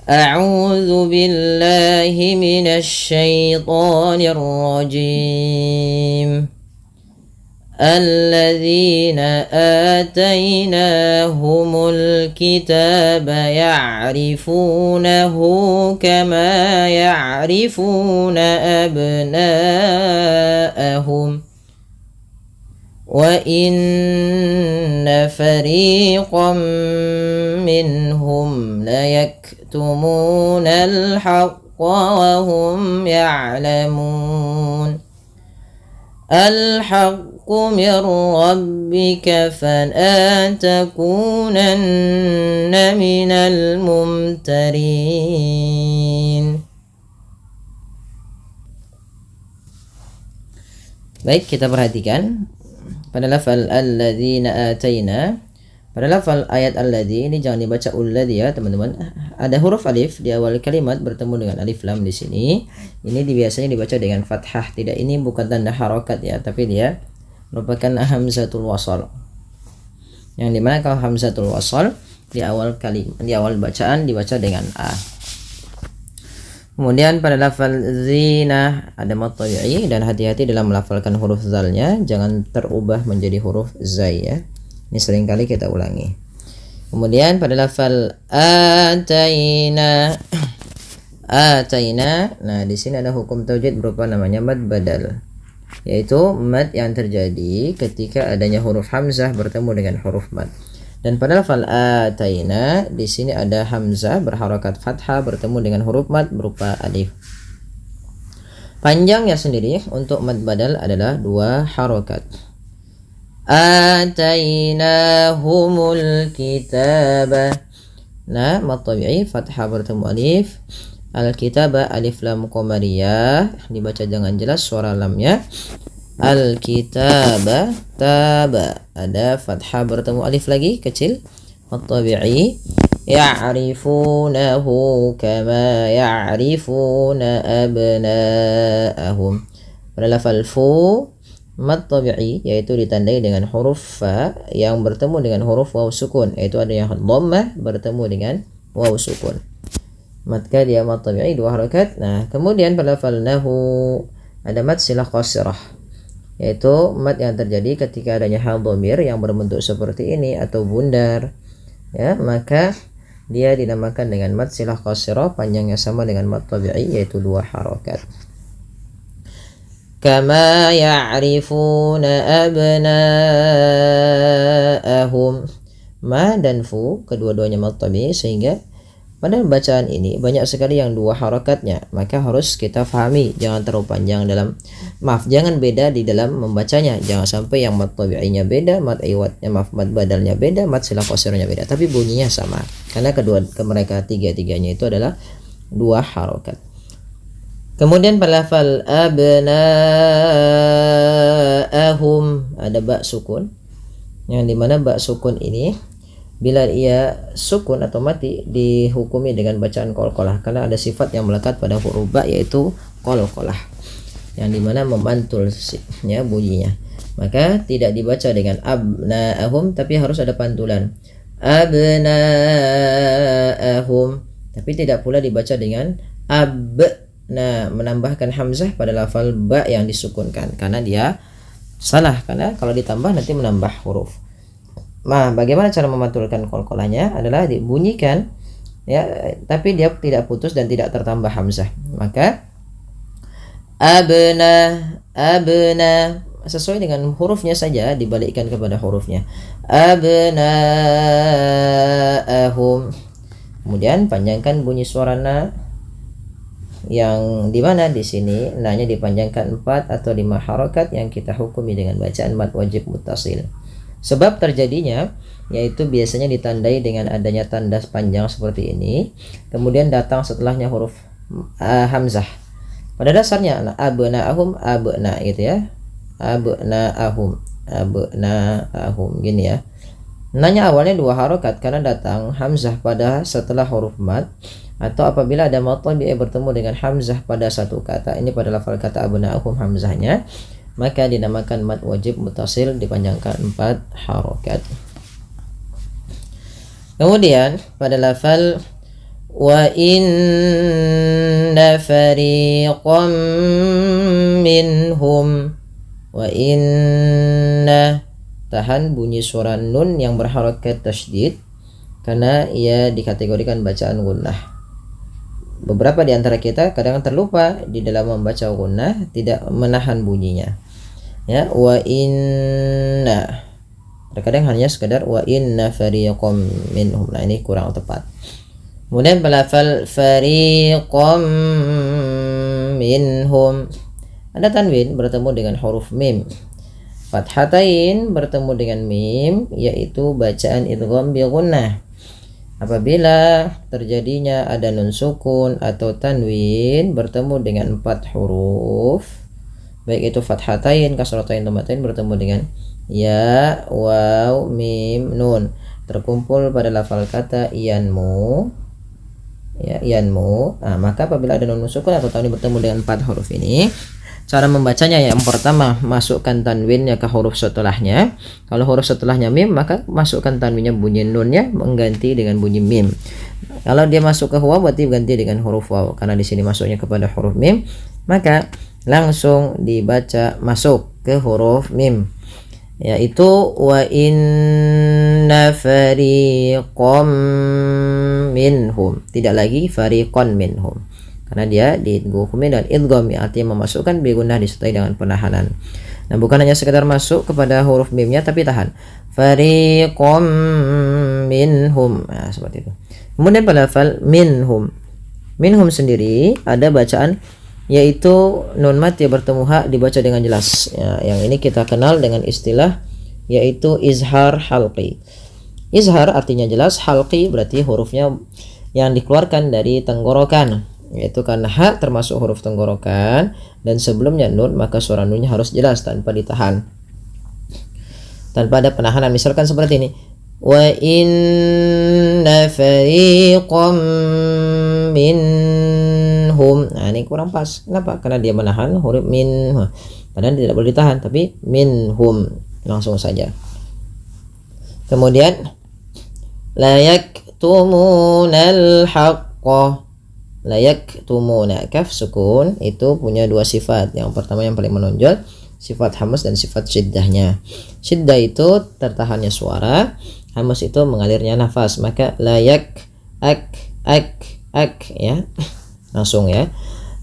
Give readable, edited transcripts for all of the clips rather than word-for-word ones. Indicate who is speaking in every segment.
Speaker 1: أعوذ بالله من الشيطان الرجيم الذين آتيناهم الكتاب يعرفونه كما يعرفون أبناءهم وإن فريقا منهم ليكتمون الحق وهم يعلمون الحق من ربك فلا تكونن من الممترين. Baik, kita perhatikan pada lafal alladzina ataina. Pada lafal ayat alladzi ini jangan dibaca ulladzi ya teman-teman. Ada huruf alif di awal kalimat bertemu dengan alif lam di sini. Ini biasanya dibaca dengan fathah. Tidak, ini bukan tanda harokat ya, tapi dia merupakan hamzatul wasal. Yang dimana kalau hamzatul wasal di awal kalimat, di awal bacaan dibaca dengan a. Kemudian pada lafal zina ada mad tabi'i, dan hati-hati dalam melafalkan huruf zalnya, jangan terubah menjadi huruf zai ya. Ini sering kali kita ulangi. Kemudian pada lafal ataina, ataina, nah di sini ada hukum taujid berupa namanya mad badal, yaitu mad yang terjadi ketika adanya huruf hamzah bertemu dengan huruf mad. Dan pada lafal ataina di sini ada hamzah berharokat fathah bertemu dengan huruf mad berupa alif. Panjangnya sendiri untuk mad badal adalah 2 harokat. Atainahumul kitaba. Nah, mad tabi'i fathah bertemu alif. Al-kitaba alif lam qamariyah, dibaca dengan jelas suara lamnya. Al-kitaba taba, ada fathah bertemu alif lagi kecil. Mad tabi'i ya'rifunahu kama ya'rifuna abna'ahum. Pada lafal fu mad tabi'i yaitu ditandai dengan huruf fa yang bertemu dengan huruf waw sukun, yaitu ada yang dhammah bertemu dengan waw sukun. Maka dia mad tabi'i 2 harakat. Nah, kemudian pada lafal nahu ada mad silah qasirah, yaitu mad yang terjadi ketika adanya hal dhamir yang berbentuk seperti ini atau bundar ya, maka dia dinamakan dengan mad silah qasirah, panjangnya sama dengan mad tabi'i yaitu 2 harakat. Kama ya'rifuna abna'ahum. Ma dan fu kedua-duanya mad tabi'i, sehingga pada bacaan ini banyak sekali yang 2 harakatnya, maka harus kita fahami, jangan terlalu panjang dalam, jangan beda di dalam membacanya, jangan sampai yang mad tabi'inya beda, mad iwadnya, mad badalnya beda, mad silah qasirnya beda, tapi bunyinya sama, karena mereka tiga-tiganya itu adalah 2 harakat. Kemudian pada lafal abna'ahum ada ba sukun, yang dimana ba sukun ini bila ia sukun atau mati dihukumi dengan bacaan qalqalah, karena ada sifat yang melekat pada huruf ba yaitu qalqalah, yang dimana memantul ya bunyinya, maka tidak dibaca dengan abna'ahum tapi harus ada pantulan abna'ahum, tapi tidak pula dibaca dengan ab. Nah, menambahkan hamzah pada lafal ba yang disukunkan, karena dia salah, karena kalau ditambah nanti menambah huruf. Nah, bagaimana cara memantulkan qalqalahnya adalah dibunyikan ya, tapi dia tidak putus dan tidak tertambah hamzah. Maka abna sesuai dengan hurufnya saja, dibalikkan kepada hurufnya. Abna'ahum. Kemudian panjangkan bunyi suara na, yang dimana di sini na-nya dipanjangkan 4 atau 5 harakat yang kita hukumi dengan bacaan mad wajib muttasil. Sebab terjadinya yaitu biasanya ditandai dengan adanya tanda panjang seperti ini, kemudian datang setelahnya huruf hamzah. Pada dasarnya abna'ahum abna gitu ya, abna'ahum gini ya. Nanya awalnya 2 harakat karena datang hamzah pada setelah huruf mad, atau apabila ada mad tabi'i bertemu dengan hamzah pada satu kata, ini pada lafal kata abna'ahum hamzahnya, maka dinamakan mad wajib muttasil, dipanjangkan 4 harakat. Kemudian pada lafal wa inna fariqam minhum. Wa inna, tahan bunyi suara nun yang berharokat tasydid karena ia dikategorikan bacaan gunnah. Beberapa di antara kita kadang terlupa di dalam membaca gunnah, tidak menahan bunyinya. Ya, wa inna. Terkadang hanya sekedar wa inna fariqam minhum. Nah, ini kurang tepat. Kemudian pelafal fariqam minhum. Ada tanwin bertemu dengan huruf mim. Fathatain bertemu dengan mim, yaitu bacaan idgham bi gunnah. Apabila terjadinya ada nun sukun atau tanwin bertemu dengan 4 huruf, baik itu fathatain, kasratain, dhammatain bertemu dengan ya, waw, mim, nun, terkumpul pada lafal kata yanmu, ya, yanmu. Nah, maka apabila ada nun sukun atau tanwin bertemu dengan 4 huruf ini, cara membacanya yang pertama, masukkan tanwinnya ke huruf setelahnya. Kalau huruf setelahnya mim, maka masukkan tanwinnya, bunyi nunnya mengganti dengan bunyi mim. Kalau dia masuk ke waw, berarti ganti dengan huruf waw. Karena di sini masuknya kepada huruf mim, maka langsung dibaca masuk ke huruf mim, yaitu wa inna fariqam minhum, tidak lagi fariqan minhum, karena dia dihukumi dan idgham, artinya memasukkan bi gunnah disertai dengan penahanan. Nah, bukan hanya sekedar masuk kepada huruf mimnya, tapi tahan. Fariqam minhum. Nah, seperti itu. Kemudian pada lafal minhum. Minhum sendiri ada bacaan, yaitu nun mat yang bertemu ha dibaca dengan jelas. Ya, yang ini kita kenal dengan istilah yaitu izhar halqi. Izhar artinya jelas, halqi berarti hurufnya yang dikeluarkan dari tenggorokan, yaitu karena ha termasuk huruf tenggorokan dan sebelumnya nun, maka suara nunnya harus jelas tanpa ditahan, tanpa ada penahanan. Misalkan seperti ini, wa inna fariqam minhum. Nah, ini kurang pas. Kenapa? Karena dia menahan huruf min, padahal tidak boleh ditahan, tapi minhum langsung saja. Kemudian la yaktumunal haqqa. Layak tumuna, kaf sukun itu punya 2 sifat. Yang pertama yang paling menonjol, sifat hamas dan sifat syiddahnya. Syiddah itu tertahannya suara, hamas itu mengalirnya nafas. Maka layak ak ya, langsung ya,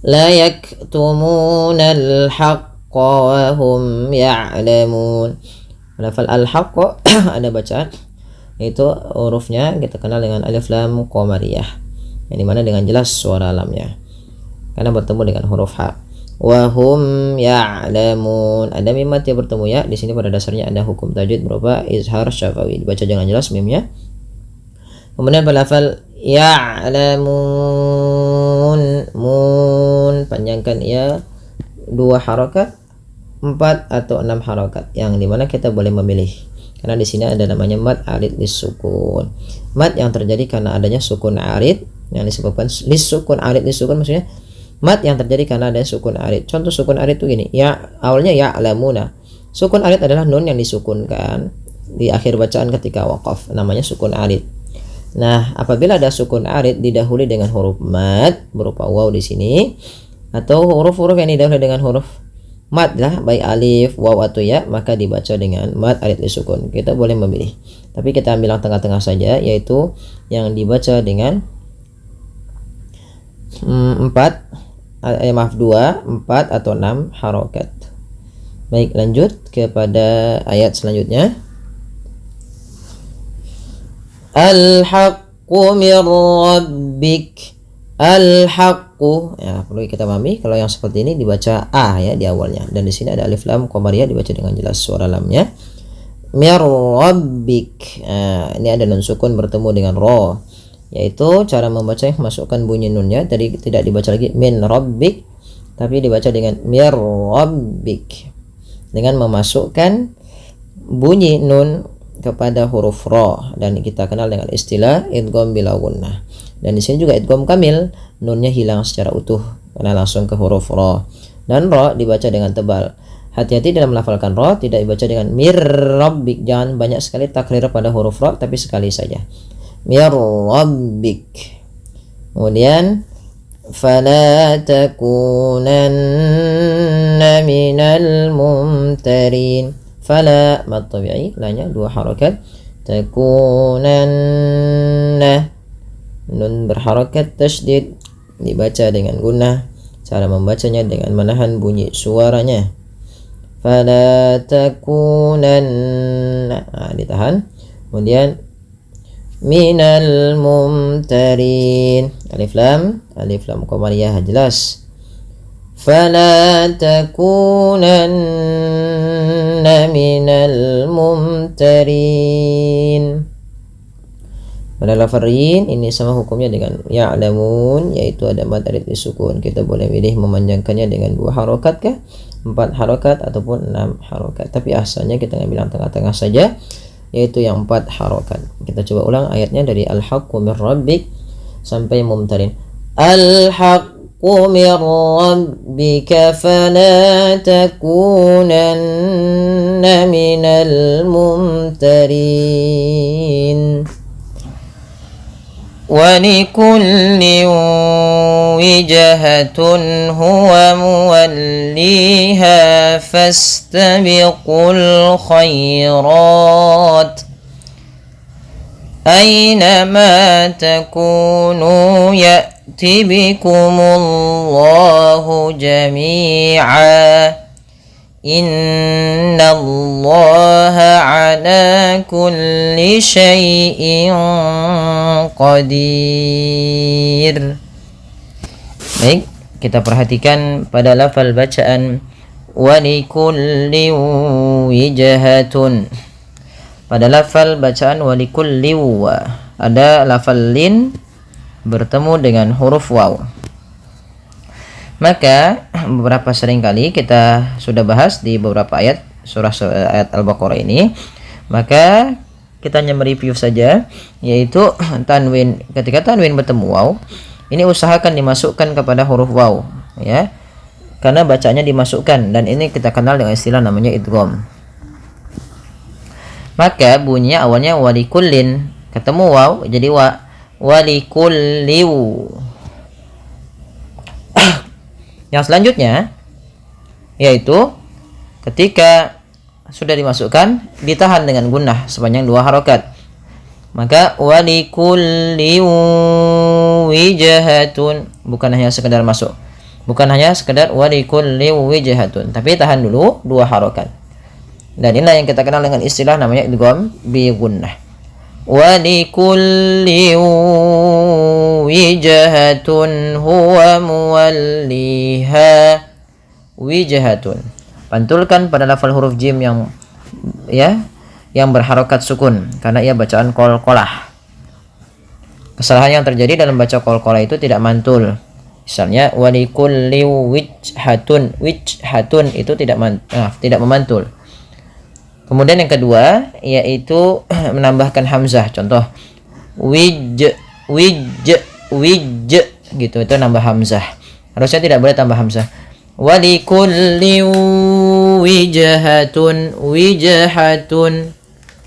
Speaker 1: layak tumunal haqqa wa hum ya'lamun. Lafal al-haqqa ada bacaan, itu hurufnya kita kenal dengan alif lam qamariyah, yang dimana dengan jelas suara lamnya karena bertemu dengan huruf ha. Wahum ya'lamun, ada mim mat yang bertemu ya. Di sini pada dasarnya ada hukum tajwid berupa izhar syafawi, dibaca dengan jelas mimnya. Kemudian pada lafal ya'lamun, mun, panjangkan ya 2 harakat, 4 atau 6 harakat, yang dimana kita boleh memilih. Karena di sini ada namanya mad arid lisukun, mad yang terjadi karena adanya sukun arid, yang disebabkan lisukun arid. Lisukun maksudnya mad yang terjadi karena ada sukun arid. Contoh sukun arid itu gini, ya awalnya ya lamuna. Sukun arid adalah nun yang disukunkan di akhir bacaan ketika waqaf, namanya sukun arid. Nah, apabila ada sukun arid didahului dengan huruf mad berupa waw di sini, atau huruf-huruf yang didahului dengan huruf mad lah, baik alif, waw atau ya, maka dibaca dengan mad arid lisukun. Kita boleh memilih, tapi kita ambil yang tengah-tengah saja, yaitu yang dibaca dengan 2, 4 atau 6 harokat. Baik, lanjut kepada ayat selanjutnya. Al-haqqu mir rabbik. Al-haqqu, ya, perlu kita pahami kalau yang seperti ini dibaca a ya di awalnya, dan di sini ada alif lam qamariyah dibaca dengan jelas suara lamnya. Mir rabbik. Nah, ini ada nun sukun bertemu dengan ro, yaitu cara membaca yang masukkan bunyi nunnya. Tadi tidak dibaca lagi min rabbik, tapi dibaca dengan mir rabbik, dengan memasukkan bunyi nun kepada huruf ro, dan kita kenal dengan istilah idgham bila gunnah. Dan di sini juga idgham kamil, nunnya hilang secara utuh karena langsung ke huruf ro, dan ro dibaca dengan tebal. Hati-hati dalam melafalkan ro, tidak dibaca dengan mir rabbik. Jangan banyak sekali takrir pada huruf ro, tapi sekali saja. Mir rabbik. Kemudian fala takunanna minal mumtarin. Fala mad tabi'i, lanya 2 harakat. Takunanna, nun berharakat tasydid, dibaca dengan gunnah. Cara membacanya dengan menahan bunyi suaranya. Fala takunanna, ditahan. Kemudian minal mumtarin, alif lam qamariyah jelas. Fala takunanna minal mumtarin. Pada lafaz rin ini sama hukumnya dengan ya'lamun, yaitu ada mad alif disukun. Kita boleh pilih memanjangkannya dengan 2 harakat kah, 4 harakat ataupun 6 harakat. Tapi asalnya kita ngambil yang tengah-tengah saja, yaitu yang 4 harakat. Kita coba ulang ayatnya dari al-haqqu mir rabbik sampai mumtarin. Al-haqqu mir rabbika fala takunanna minal mumtarin. ولكل وجهة هو موليها فاستبقوا الخيرات أينما تكونوا يأت بكم الله جميعا Inna Allaha ala kulli syai'in qadir. Baik, kita perhatikan pada lafal bacaan walikulli wijhatun. Pada lafal bacaan walikulli ada lafal lin bertemu dengan huruf waw. Maka beberapa sering kali kita sudah bahas di beberapa ayat ayat Al-Baqarah ini. Maka kita hanya mereview saja, yaitu tanwin, ketika tanwin bertemu waw, ini usahakan dimasukkan kepada huruf waw, ya, karena bacanya dimasukkan, dan ini kita kenal dengan istilah namanya idgham. Maka bunyinya awalnya walikullin, ketemu waw jadi walikulliu. Yang selanjutnya yaitu ketika sudah dimasukkan ditahan dengan gunnah sepanjang 2 harakat. Maka walikulli wijhatun, bukan hanya sekedar masuk, bukan hanya sekedar walikulli wijhatun, tapi tahan dulu 2 harakat. Dan inilah yang kita kenal dengan istilah namanya idgham bi gunnah. Walikulli wijhatun huwa muwalliha. Wijhatun, pantulkan pada lafal huruf jim yang berharokat sukun, karena ia bacaan qalqalah. Kesalahan yang terjadi dalam baca qalqalah itu tidak mantul. Misalnya walikulli wijhatun itu tidak memantul. Kemudian yang kedua yaitu menambahkan hamzah. Contoh wij gitu, itu nambah hamzah. Harusnya tidak boleh tambah hamzah. Walikulli wijhatun,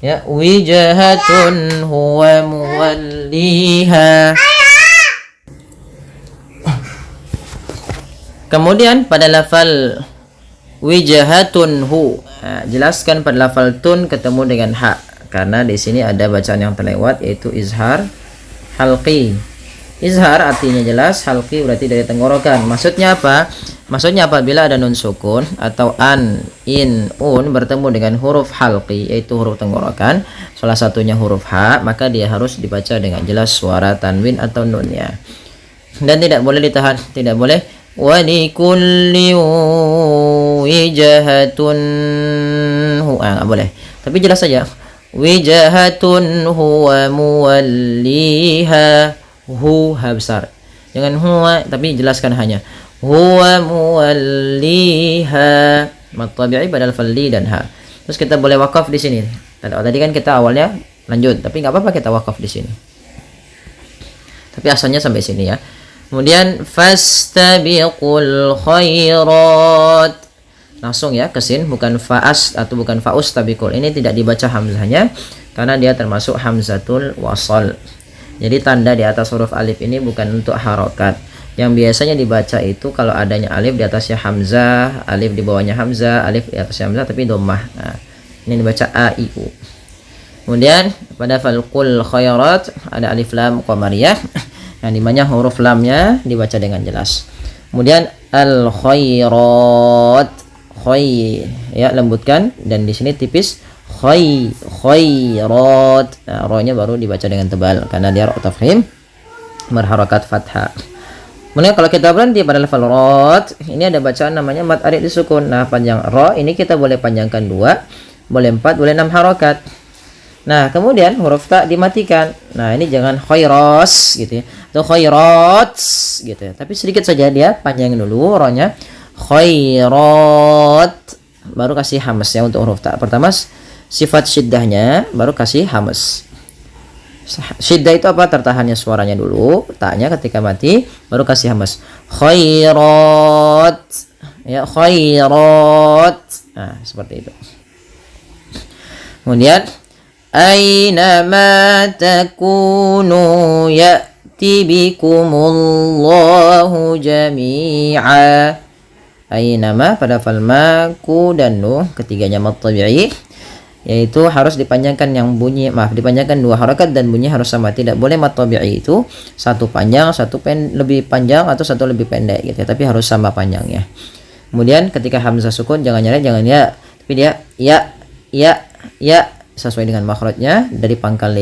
Speaker 1: ya, wijhatun huwa muwalliha. Kemudian pada lafal wijhatun jelaskan pada lafal tun ketemu dengan ha, karena di sini ada bacaan yang terlewat yaitu izhar halqi. Izhar artinya jelas, halqi berarti dari tenggorokan. Maksudnya apa? Maksudnya apabila ada nun sukun atau an, in, un bertemu dengan huruf halqi yaitu huruf tenggorokan, salah satunya huruf ha, maka dia harus dibaca dengan jelas suara tanwin atau nunnya. Dan tidak boleh ditahan, tidak boleh walikulli wijhatun nggak boleh, tapi jelas saja wijhatun huwa muwalliha, ha besar, jangan huwa tapi jelaskan hanya huwa muwalliha, mad tabi'i badal falli dan ha. Terus kita boleh wakaf di sini. Tadi kan kita awalnya lanjut, tapi nggak apa-apa kita wakaf di sini, tapi asalnya sampai sini ya. Kemudian fastabiqul khairat, langsung ya ke sin, bukan faas atau bukan faus tabiqul. Ini tidak dibaca hamzahnya karena dia termasuk hamzatul wasal. Jadi tanda di atas huruf alif ini bukan untuk harokat. Yang biasanya dibaca itu kalau adanya alif di atasnya hamzah, alif di bawahnya hamzah, alif di atasnya hamzah tapi dhammah. Nah, ini dibaca a i u. Kemudian pada falqul khairat ada alif lam qamariyah yang dimana huruf lamnya dibaca dengan jelas. Kemudian al khairat, ya lembutkan, dan di sini tipis khairat. Nah, ro-nya baru dibaca dengan tebal karena dia ro tafkhim berharokat fathah. Kemudian kalau kita berhenti pada level rot, ini ada bacaan namanya mad arid disukun. Nah, panjang ro ini kita boleh panjangkan 2, boleh 4, boleh 6 harokat. Nah, kemudian huruf ta dimatikan. Nah, ini jangan khairos gitu ya, atau khairats gitu ya, tapi sedikit saja dia panjangin dulu ro-nya. Khairat, baru kasih hamas ya untuk huruf ta. Pertama sifat syiddahnya, baru kasih hamas. Syiddah itu apa? Tertahannya suaranya dulu, taknya ketika mati, baru kasih hamas. Khairat, ya khairat. Nah, seperti itu. Kemudian Ainama takunu ya'ti bikumullahu jami'a. Ainama pada falma, ku dan nuh ketiganya mad tabi'i, yaitu harus dipanjangkan yang bunyi, dipanjangkan 2 harakat dan bunyi harus sama. Tidak boleh mad tabi'i itu satu panjang, satu lebih panjang atau satu lebih pendek gitu ya, tapi harus sama panjangnya. Kemudian ketika hamzah sukun jangan nyeret, jangan ya, tapi dia ya sesuai dengan makhrajnya dari pangkal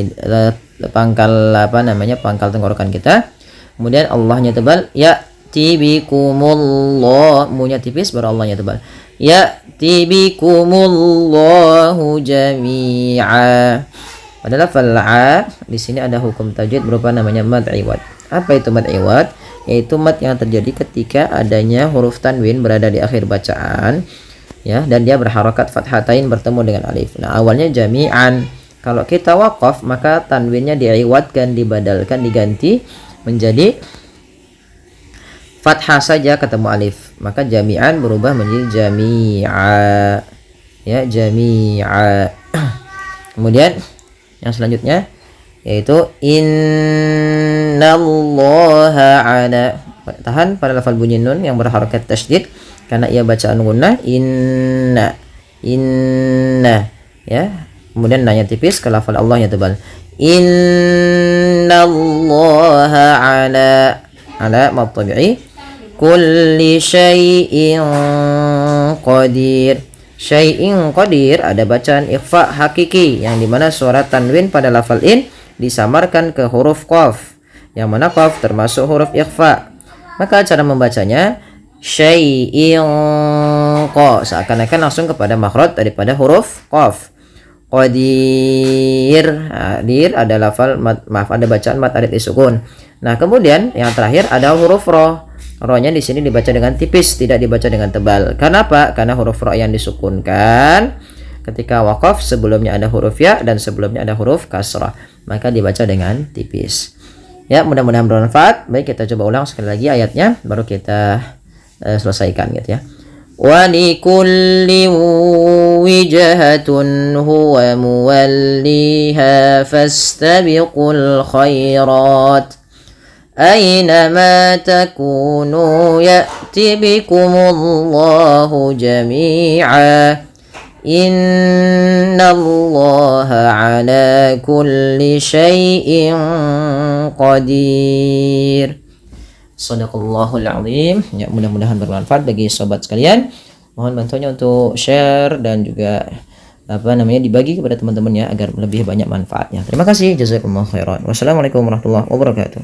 Speaker 1: pangkal tenggorokan kita. Kemudian Allahnya tebal, ya tibikumullah, munya tipis baru Allahnya tebal. Ya tibikumullahu jami'a. Padahal fal'a di sini ada hukum tajwid berupa namanya mad iwad. Apa itu mad iwad? Yaitu mad yang terjadi ketika adanya huruf tanwin berada di akhir bacaan, ya, dan dia berharokat fathatain bertemu dengan alif. Nah, awalnya jami'an. Kalau kita waqaf maka tanwinnya diiwadkan, dibadalkan, diganti menjadi fathah saja ketemu alif. Maka jami'an berubah menjadi jami'a. Ya, jami'a. Kemudian yang selanjutnya yaitu innallaha ala. Tahan pada lafal bunyi nun yang berharokat tasydid karena ia bacaan gunnah, inna ya. Kemudian nanya tipis, ke lafal Allahnya tebal. Innallaha ala mad tabi'i kulli syai'in qadir. Syai'in qadir ada bacaan ikhfa hakiki yang dimana suara tanwin pada lafal in disamarkan ke huruf qaf, yang mana qaf termasuk huruf ikhfa. Maka cara membacanya syai'in qa, seakan-akan langsung kepada makhraj daripada huruf qaf. Qadir, dir ada lafal ada bacaan mad arid disukun. Nah, kemudian yang terakhir ada huruf ro. Ro-nya di sini dibaca dengan tipis, tidak dibaca dengan tebal. Karena apa? Karena huruf ro yang disukunkan ketika waqaf sebelumnya ada huruf ya dan sebelumnya ada huruf kasrah, maka dibaca dengan tipis. Ya, mudah-mudahan bermanfaat. Baik, kita coba ulang sekali lagi ayatnya baru kita selesaikan gitu ya. Wa likulli wijhatun huwa muwalliha fastabiqul khairat aynama takunu ya'ti bikumullahu jami'a innallaha ala kulli syai'in qadir. Shadaqallahul azim. Ya, mudah-mudahan bermanfaat bagi sobat sekalian. Mohon bantuannya untuk share dan juga dibagi kepada teman-temannya agar lebih banyak manfaatnya. Terima kasih, jazakumullah khairan. Wassalamualaikum warahmatullahi wabarakatuh.